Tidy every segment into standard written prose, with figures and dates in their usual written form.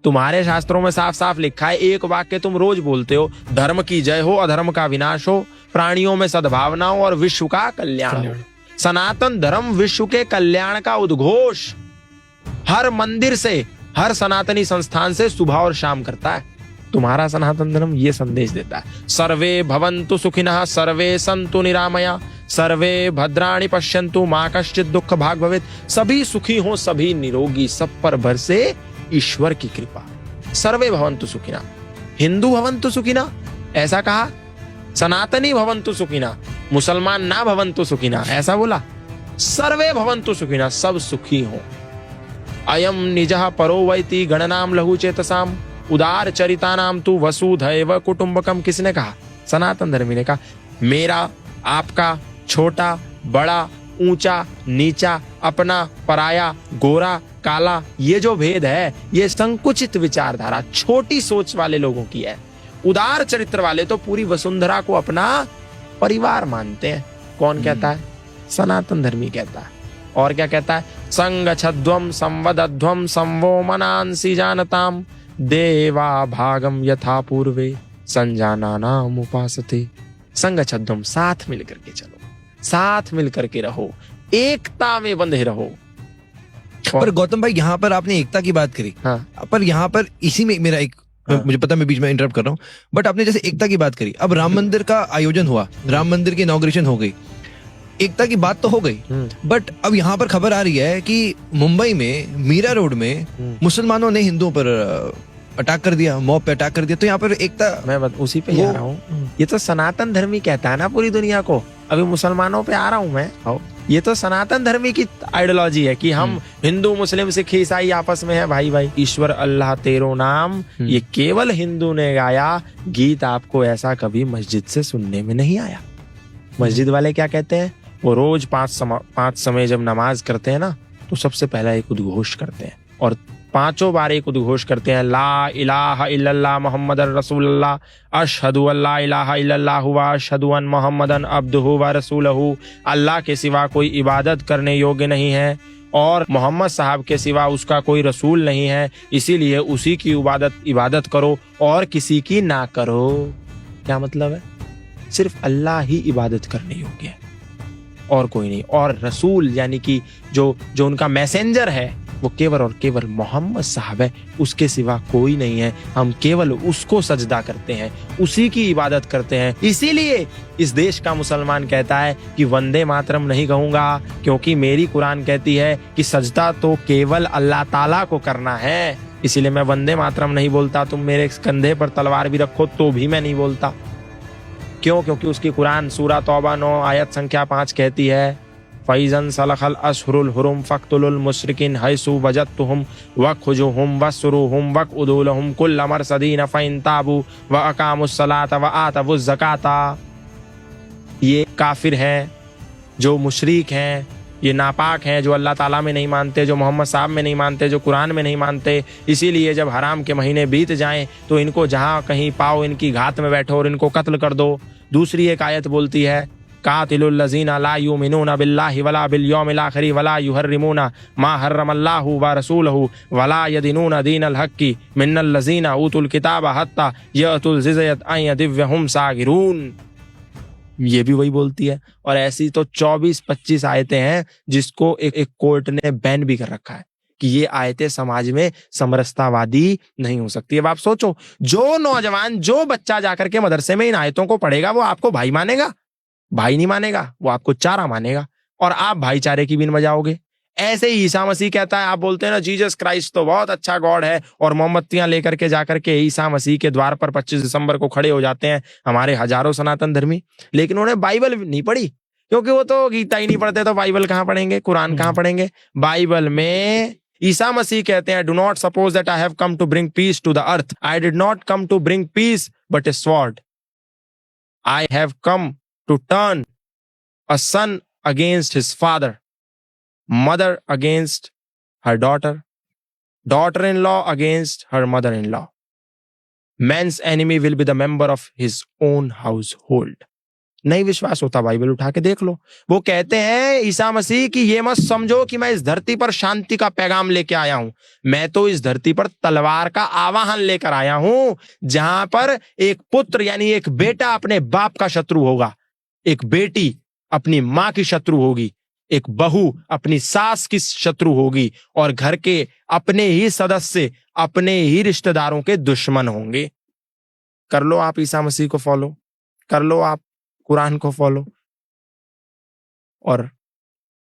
तुम्हारे शास्त्रों में साफ साफ लिखा है, एक वाक्य तुम रोज बोलते हो, धर्म की जय हो, अधर्म का विनाश हो, प्राणियों में सद्भावना हो और विश्व का कल्याण हो। सनातन धर्म विश्व के कल्याण का उद्घोष हर मंदिर से, हर सनातनी संस्थान से सुबह और शाम करता है। तुम्हारा सनातन धर्म ये संदेश देता है, सर्वे भवन्तु सुखिनः, सर्वे सन्तु निरामया, सर्वे भद्राणि पश्यन्तु, मा कश्चित् दुःख भाग् भवेत्। सभी सुखी हो, सभी निरोगी, सब पर बरसे ईश्वर की कृपा। सर्वे भवन्तु सुखिनः, हिंदू भवन्तु सुखिनः ऐसा कहा, सनातनी भवन्तु सुखिनः, मुसलमान ना भवन्तु सुखिनः ऐसा बोला, सर्वे भवन्तु सुखिनः, सब सुखी हो। अयम निजः परो वैति गणनाम लघु चेतसाम, उदार चरितानाम तु वसुधैव कुटुंबकम। किसने कहा? सनातन धर्मी ने कहा। मेरा, आपका, छोटा बड़ा, ऊंचा नीचा, अपना पराया, गोरा काला, ये जो भेद है ये संकुचित विचारधारा, छोटी सोच वाले लोगों की है। उदार चरित्र वाले तो पूरी वसुंधरा को अपना परिवार मानते हैं। कौन कहता है? सनातन धर्मी कहता है। और क्या कहता है? संगच्छध्वम संवदध्वम संवो मनांसि जानताम, देवा भागम यथा पूर्वे संजानानाम उपासते। संगच्छध्वम, साथ मिलकर के चलो, साथ मिलकर के रहो, एकता में बंधे रहो। पर गौतम भाई, यहाँ पर आपने एकता की बात करी। हाँ। पर यहाँ पर इसी में मेरा एक, मुझे पता मैं बीच में इंटरप्ट कर रहा हूँ, बट आपने जैसे एकता की बात करी, अब राम मंदिर का आयोजन हुआ, राम मंदिर की इनॉग्रेशन हो गई, एकता की बात तो हो गई, बट अब यहाँ पर खबर आ रही है कि मुंबई में मीरा रोड में मुसलमानों ने हिंदुओं पर अटैक कर दिया, मॉब पे अटैक कर दिया। तो यहाँ पर एकता, मैं उसी पे आ रहा हूँ। ये तो सनातन धर्मी कहता है ना पूरी दुनिया को, अभी मुसलमानों पे आ रहा हूँ मैं। ये तो सनातन धर्मी की आइडियोलॉजी है कि हम हिंदू मुस्लिम सिख ईसाई आपस में है भाई भाई। ईश्वर अल्लाह तेरो नाम, ये केवल हिंदू ने गाया गीत, आपको ऐसा कभी मस्जिद से सुनने में नहीं आया। मस्जिद वाले क्या कहते हैं? वो रोज पांच समय जब नमाज करते हैं ना, तो सबसे पहला एक उद्घोष करते हैं और पांचों बार एक उद्घोष करते हैं, ला इलाहा इल्लल्लाह मुहम्मदुर रसूलुल्लाह, अशहदु अल्ला इलाहा इल्लल्लाह व अशहदु अन मुहम्मदन अब्दुहु व रसूलहु। अल्लाह के सिवा कोई इबादत करने योग्य नहीं है और मोहम्मद साहब के सिवा उसका कोई रसूल नहीं है, इसीलिए उसी की इबादत करो और किसी की ना करो। क्या मतलब है? सिर्फ अल्लाह ही इबादत करने योग्य है और कोई नहीं। और रसूल यानी कि जो उनका मैसेंजर है वो केवल और केवल मोहम्मद साहब है, उसके सिवा कोई नहीं है। हम केवल उसको सजदा करते हैं, उसी की इबादत करते हैं। इसीलिए इस देश का मुसलमान कहता है कि वंदे मातरम नहीं कहूंगा, क्योंकि मेरी कुरान कहती है कि सजदा तो केवल अल्लाह ताला को करना है। इसीलिए मैं वंदे मातरम नहीं बोलता। तुम मेरे कंधे पर तलवार भी रखो तो भी मैं नहीं बोलता। क्यों? क्योंकि उसकी कुरान सूरा तौबा 9 आयत संख्या 5 कहती है, फैज़न सलखल अशहुरुल हुरुम फक्तुलुल मुशरिकीन हैसु वजदतुहुम वखुजुहुम वसरुहुम वक़उदुलहुम कुल्ल मरसदीन फ़इन ताबू व अक़ामुस सलाता व आतवुज़ ज़काता। ये काफिर हैं, जो मुशरिक हैं, ये नापाक हैं, जो अल्लाह ताला में नहीं मानते, जो मोहम्मद साहब में नहीं मानते, जो कुरान में नहीं मानते। इसीलिए जब हराम के महीने बीत जाएं तो इनको जहां कहीं पाओ इनकी घात में बैठो और इनको कत्ल कर दो। दूसरी एक आयत बोलती है, कातिलुल लज़ीना ला युमिनूना बिल्लाहि वला बिल यौमिल आखिर वला युहर्रिमूना मा हर्रमल्लाहु व रसूलहु वला यदीनूना दीनल हक्की मिनल लज़ीना ऊतुल किताबा हत्ता यअतुल जिज़यत अन यदिव्यहुम सागिरून। ये भी वही बोलती है। और ऐसी तो 24-25 आयतें हैं जिसको एक कोर्ट ने बैन भी कर रखा है कि ये आयतें समाज में समरसतावादी नहीं हो सकती। अब आप सोचो, जो नौजवान, जो बच्चा जाकर के मदरसे में इन आयतों को पढ़ेगा वो आपको भाई मानेगा? भाई नहीं मानेगा, वो आपको चारा मानेगा और आप भाईचारे की बिन बजाओगे। ऐसे ही ईसा मसीह कहता है, आप बोलते हैं ना जीसस क्राइस्ट तो बहुत अच्छा गॉड है, और मोमबत्तियां लेकर के जाकर के ईसा मसीह के द्वार पर 25 दिसंबर को खड़े हो जाते हैं हमारे हजारों सनातन धर्मी। लेकिन उन्होंने बाइबल नहीं पढ़ी, क्योंकि वो तो गीता ही नहीं पढ़ते, तो बाइबल कहाँ पढ़ेंगे, कुरान कहाँ पढ़ेंगे। बाइबल में ईसा मसीह कहते हैं, do not suppose that I have come to bring peace to the earth, I did not come to bring peace but a sword, I have come to turn a son against his father, mother against her daughter, daughter-in-law against her mother-in-law. Man's enemy will be the member of his own household. नहीं विश्वास होता Bible उठा के देख लो। वो कहते हैं ईसा मसीह कि ये मत समझो कि मैं इस धरती पर शांति का पैगाम लेके आया हूं, मैं तो इस धरती पर तलवार का आवाहन लेकर आया हूं, जहां पर एक पुत्र यानी एक बेटा अपने बाप का शत्रु होगा, एक बेटी अपनी मां की शत्रु होगी, एक बहू अपनी सास की शत्रु होगी, और घर के अपने ही सदस्य अपने ही रिश्तेदारों के दुश्मन होंगे। कर लो आप ईसा मसीह को फॉलो, कर लो आप कुरान को फॉलो, और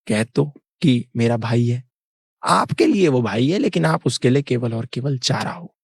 कह दो कि मेरा भाई है। आपके लिए वो भाई है, लेकिन आप उसके लिए केवल और केवल चारा हो।